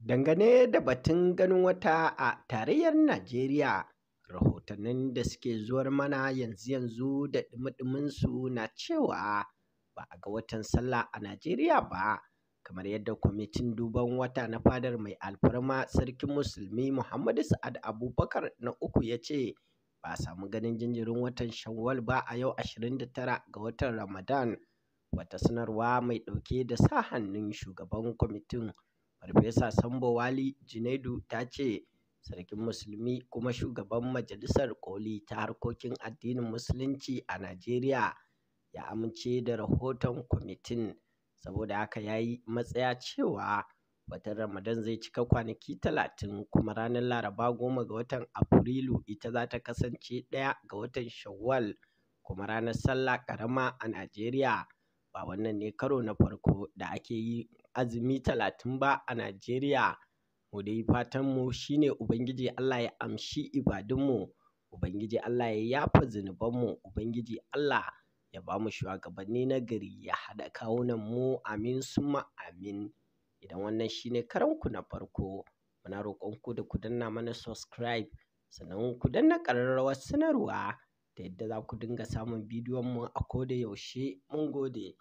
Dangane da batun ganin wata a tarayyar Najeriya, rahotannin da suke zuwar mana yanzu da ɗumi-ɗuminsu na cewa ba a ga watan sallah a Najeriya ba, kamar yadda kwamitin duban wata na fadar mai alfarma sarkin musulmi Muhammadu Sa'ad Abubakar na uku ya ce ba a samu ganin jinjirin watan Shawwal ba a yau 29 ga watan Ramadan. Wata sanarwa mai ɗauke da sa hannun shugaban kwamitin Farfesa Sambo Wali Junaidu ta ce sarkin musulmi kuma shugaban majalisar koli ta harkokin addinin musulunci a Najeriya ya amince da rahoton kwamitin, saboda haka ya yi matsaya cewa watan Ramadan zai cika kwanaki 30 kuma ranar Laraba 10 ga watan Afrilu ita za ta kasance 1 ga watan Shawwal kuma ranar Sallah ƙarama a Najeriya. Ba wannan ne karo na farko da ake yi azumi 30 ba a Najeriya. Mu dai fatanmu shine Ubangiji Allah ya amshi ibadunmu, Ubangiji Allah ya yafa zunubanmu, Ubangiji Allah ya ba mu shugabanni na gari, ya haɗa kawunanmu, amin summa amin. Idan wannan shine karanku na farko, muna roƙonku da ku danna mana subscribe, sannan ku danna ƙararrawar sanarwa ta yadda za ku dinga samun bidiyonmu a koda yaushe. Mun gode.